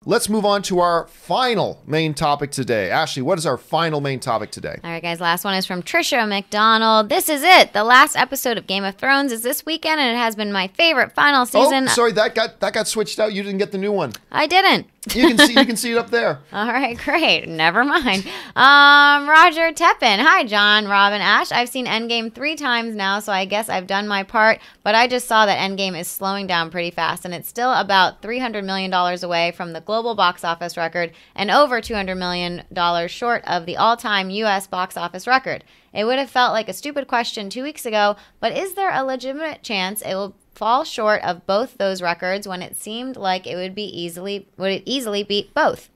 let's move on to our final main topic today. Ashley, what is our final main topic today? All right, guys, last one is from Trisha McDonald. This is it. The last episode of Game of Thrones is this weekend, and it has been my favorite final season. Oh, sorry, that got switched out. You didn't get the new one. I didn't. You can see it up there. All right, great. Never mind. Roger Teppin. Hi, John, Robin, Ash. I've seen Endgame 3 times now, so I guess I've done my part. But I just saw that Endgame is slowing down pretty fast, and it's still about $300 million away from the global box office record and over $200 million short of the all-time U.S. box office record. It would have felt like a stupid question 2 weeks ago, but is there a legitimate chance it will fall short of both those records when it seemed like it would easily beat both?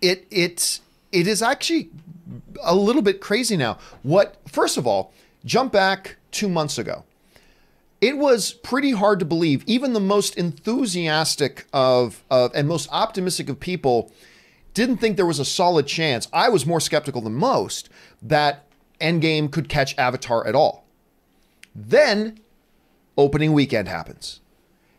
It is actually a little bit crazy now. First of all, jump back 2 months ago. It was pretty hard to believe. Even the most enthusiastic and most optimistic of people didn't think there was a solid chance. I was more skeptical than most that Endgame could catch Avatar at all. Then opening weekend happens.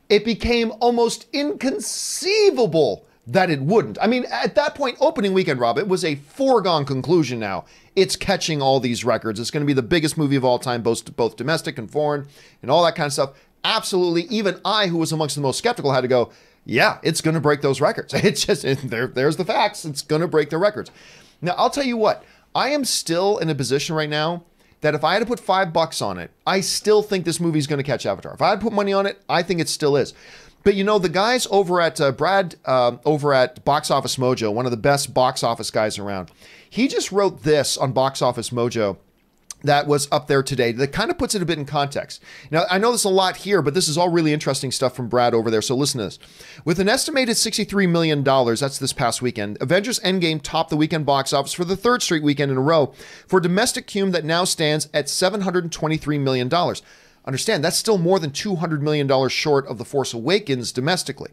It became almost inconceivable that it wouldn't. I mean, at that point, opening weekend, Rob, it was a foregone conclusion now. It's catching all these records. It's going to be the biggest movie of all time, both domestic and foreign and all that kind of stuff. Absolutely. Even I, who was amongst the most skeptical, had to go, yeah, it's going to break those records. It's just, there's the facts. It's going to break the records. Now, I'll tell you what, I am still in a position right now that if I had to put $5 on it, I still think this movie is going to catch Avatar. If I had to put money on it, I think it still is. But you know, the guys over at Brad over at Box Office Mojo, one of the best box office guys around, he just wrote this on Box Office Mojo that was up there today that kind of puts it a bit in context. Now, I know there's a lot here, but this is all really interesting stuff from Brad over there, so listen to this. With an estimated $63 million, that's this past weekend, Avengers Endgame topped the weekend box office for the third straight weekend in a row for a domestic cume that now stands at $723 million. Understand, that's still more than $200 million short of The Force Awakens domestically.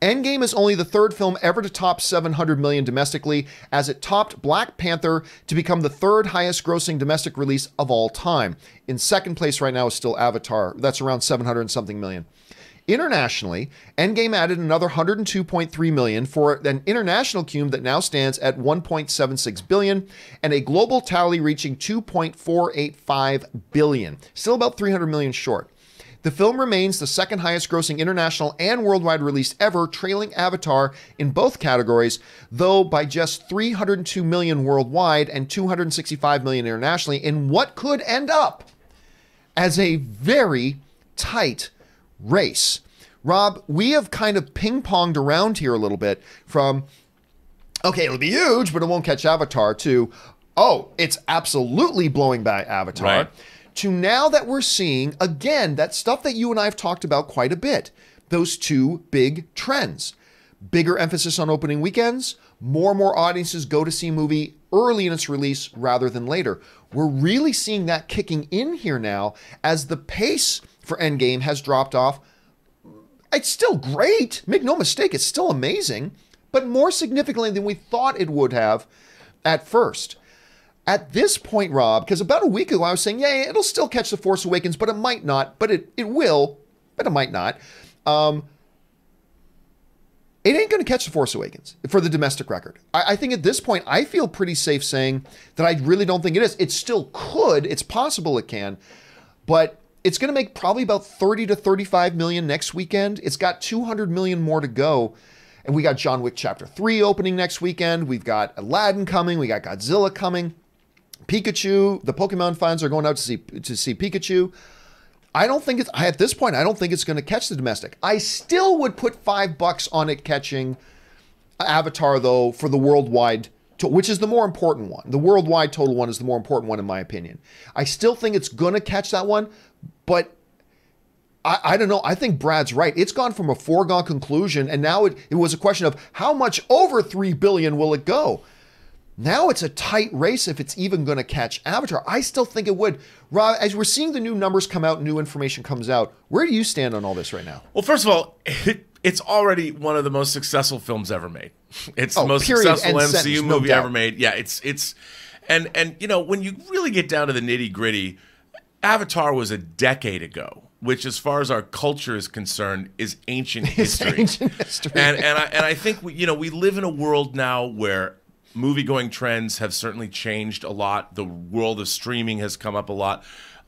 Endgame is only the third film ever to top $700 million domestically, as it topped Black Panther to become the third highest grossing domestic release of all time. In second place right now is still Avatar. That's around 700 and something million. Internationally, Endgame added another $102.3 million for an international cume that now stands at $1.76 billion and a global tally reaching $2.485 billion. Still about $300 million short. The film remains the second highest grossing international and worldwide release ever, trailing Avatar in both categories, though by just $302 million worldwide and $265 million internationally, in what could end up as a very tight race. Rob, we have kind of ping-ponged around here a little bit from, okay, it'll be huge, but it won't catch Avatar, to, oh, it's absolutely blowing by Avatar. Right. To now that we're seeing, again, that stuff that you and I have talked about quite a bit, those two big trends. Bigger emphasis on opening weekends, more and more audiences go to see a movie early in its release rather than later. We're really seeing that kicking in here now as the pace for Endgame has dropped off. It's still great, make no mistake, it's still amazing, but more significantly than we thought it would have at first. At this point, Rob, because about a week ago I was saying, yeah, it'll still catch The Force Awakens, but it might not. But it will, but it might not. It ain't going to catch The Force Awakens for the domestic record. I think at this point, I feel pretty safe saying that I really don't think it is. It still could. It's possible it can. But it's going to make probably about 30 to 35 million next weekend. It's got 200 million more to go. And we got John Wick Chapter 3 opening next weekend. We've got Aladdin coming. We got Godzilla coming. Pikachu, the Pokemon fans are going out to see Pikachu. I don't think it's, at this point, I don't think it's going to catch the domestic. I still would put $5 on it catching Avatar, though, for the worldwide, which is the more important one. The worldwide total one is the more important one, in my opinion. I still think it's going to catch that one, but I don't know. I think Brad's right. It's gone from a foregone conclusion, and now it was a question of how much over $3 billion will it go? Now it's a tight race if it's even going to catch Avatar. I still think it would. Rob, as we're seeing the new numbers come out, new information comes out, where do you stand on all this right now? Well, first of all, it's already one of the most successful films ever made. It's the most successful MCU movie ever made. Yeah, and you know, when you really get down to the nitty-gritty, Avatar was a decade ago. which, as far as our culture is concerned, is ancient history. And I think we live in a world now where movie-going trends have certainly changed a lot. The world of streaming has come up a lot.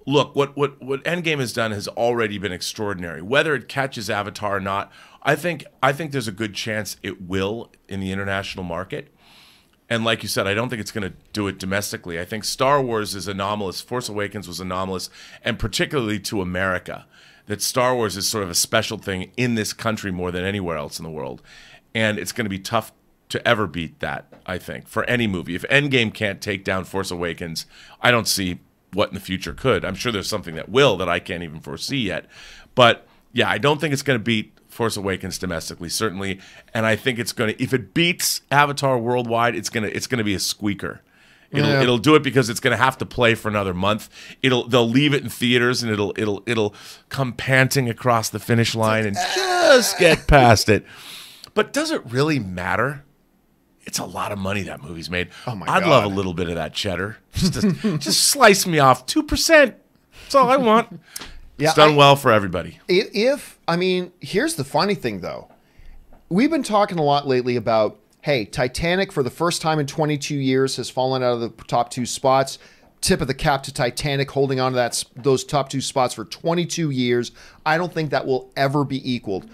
Look, what Endgame has done has already been extraordinary. Whether it catches Avatar or not, I think there's a good chance it will in the international market. And like you said, I don't think it's going to do it domestically. I think Star Wars is anomalous. Force Awakens was anomalous, and particularly to America, that Star Wars is sort of a special thing in this country more than anywhere else in the world. And it's going to be tough to ever beat that, I think, for any movie. If Endgame can't take down Force Awakens, I don't see what in the future could. I'm sure there's something that will that I can't even foresee yet. But yeah, I don't think it's going to beat Force Awakens domestically, certainly, and I think it's going to. If it beats Avatar worldwide, it's going to be a squeaker. It'll do it because it's going to have to play for another month. They'll leave it in theaters, and it'll come panting across the finish line and just get past it. But does it really matter? It's a lot of money that movie's made. Oh my God. I'd love a little bit of that cheddar. Just slice me off 2%. That's all I want. It's done well for everybody. Here's the funny thing, though. We've been talking a lot lately about, hey, Titanic, for the first time in 22 years, has fallen out of the top 2 spots. Tip of the cap to Titanic, holding on to those top 2 spots for 22 years. I don't think that will ever be equaled.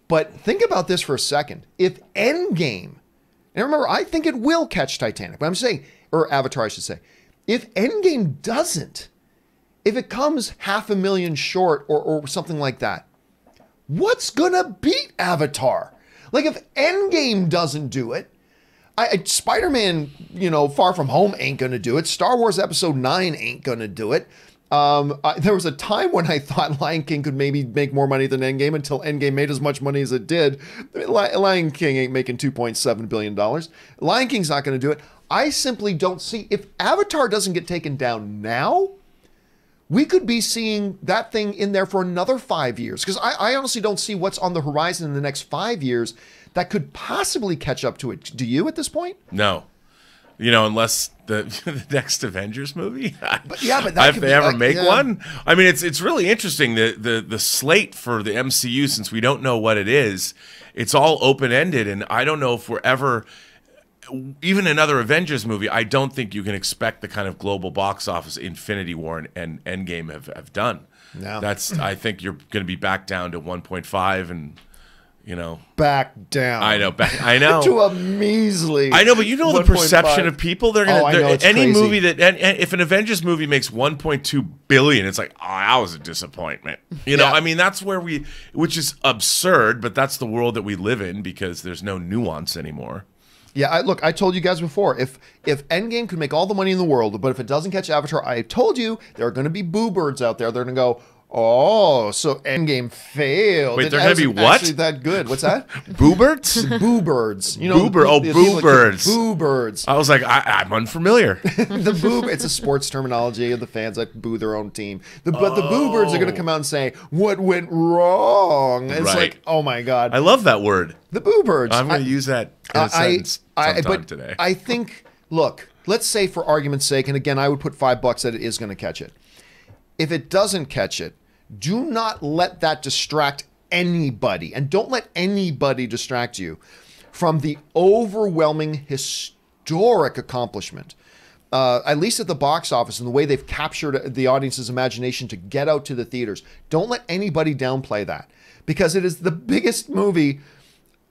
But think about this for a second. If Endgame, and remember, I think it will catch Titanic, but I'm saying, or Avatar, I should say. If Endgame doesn't, if it comes 500,000 short or something like that, what's gonna beat Avatar? Like, if Endgame doesn't do it, Spider-Man, Far From Home ain't gonna do it. Star Wars Episode 9 ain't gonna do it. There was a time when I thought Lion King could maybe make more money than Endgame until Endgame made as much money as it did. Lion King ain't making $2.7 billion. Lion King's not gonna do it. I simply don't see, if Avatar doesn't get taken down now, we could be seeing that thing in there for another 5 years. Because I honestly don't see what's on the horizon in the next 5 years that could possibly catch up to it. Do you at this point? No. Unless the next Avengers movie. But that if they ever make one. I mean, it's really interesting. The slate for the MCU, since we don't know what it is, it's all open-ended. And I don't know if we're ever... Even another Avengers movie, I don't think you can expect the kind of global box office Infinity War and Endgame have done. No. I think you're going to be back down to 1.5 and, back down. I know. To a measly. I know, but the perception of people. They're going to any crazy. movie that and if an Avengers movie makes 1.2 billion, it's like, oh, that was a disappointment. I mean, that's where which is absurd, but that's the world that we live in because there's no nuance anymore. Yeah, look, I told you guys before, if Endgame could make all the money in the world, but if it doesn't catch Avatar, I told you there are going to be boo-birds out there. They're going to go, oh, so Endgame failed. Wait, they're going to be what? Actually that good. What's that? Boo-birds? Boo-birds. Boo-birds. Boo-birds. I was like, I'm unfamiliar. It's a sports terminology of the fans that boo their own team. But the boo-birds are going to come out and say, what went wrong? It's like, oh my God. I love that word. The boo-birds. I'm going to use that in a sentence sometime today. I think, look, let's say for argument's sake, and again, I would put $5 that it is going to catch it. If it doesn't catch it, do not let that distract anybody. And don't let anybody distract you from the overwhelming historic accomplishment, at least at the box office and the way they've captured the audience's imagination to get out to the theaters. Don't let anybody downplay that because it is the biggest movie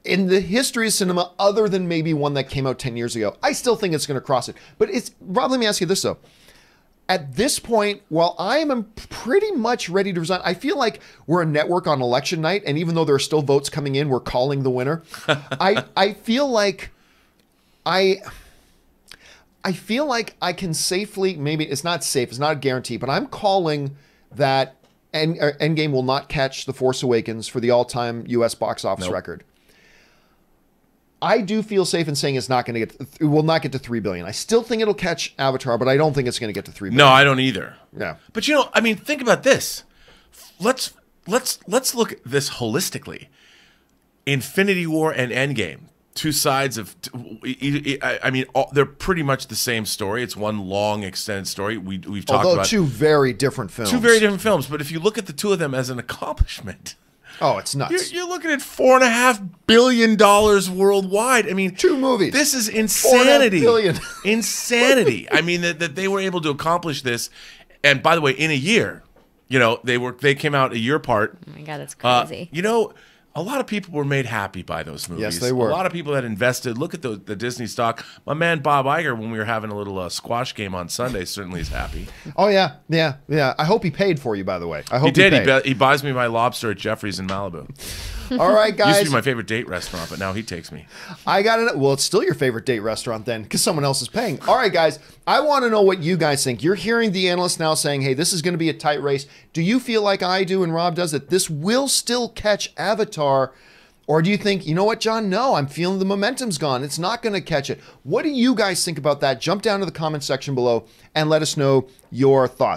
in the history of cinema other than maybe one that came out 10 years ago. I still think it's going to cross it. But Rob, let me ask you this, though. At this point, while I am pretty much ready to resign, I feel like we're a network on election night, and even though there are still votes coming in, we're calling the winner. I feel like I can safely, maybe it's not safe, it's not a guarantee, but I'm calling that Endgame will not catch The Force Awakens for the all-time U.S. box office record. I do feel safe in saying it's not going to get. It will not get to 3 billion. I still think it'll catch Avatar, but I don't think it's going to get to 3 billion. No, I don't either. Yeah, but I mean, think about this. Let's look at this holistically. Infinity War and Endgame. two sides of. I mean, they're pretty much the same story. It's one long extended story. We've talked Although about two very different films. two very different films. But if you look at the two of them as an accomplishment. Oh, it's nuts. You're looking at $4.5 billion worldwide. I mean, two movies. This is insanity. $4.5 billion. Insanity. I mean, that they were able to accomplish this. And by the way, in a year, you know, they came out a year apart. Oh my God, that's crazy. You know, a lot of people were made happy by those movies. Yes, they were. A lot of people that invested. Look at the Disney stock. My man Bob Iger, when we were having a little squash game on Sunday, certainly is happy. Oh yeah. I hope he paid for you. By the way, I hope He did. paid. He buys me my lobster at Jeffrey's in Malibu. All right, Used guys. to be my favorite date restaurant, but now he takes me. I got it. Well, it's still your favorite date restaurant then, because someone else is paying. All right, guys. I want to know what you guys think. You're hearing the analysts now saying, "Hey, this is going to be a tight race." Do you feel like I do and Rob does that this will still catch Avatar? Or do you think, you know what, John? No, I'm feeling the momentum's gone. It's not going to catch it. What do you guys think about that? Jump down to the comment section below and let us know your thoughts.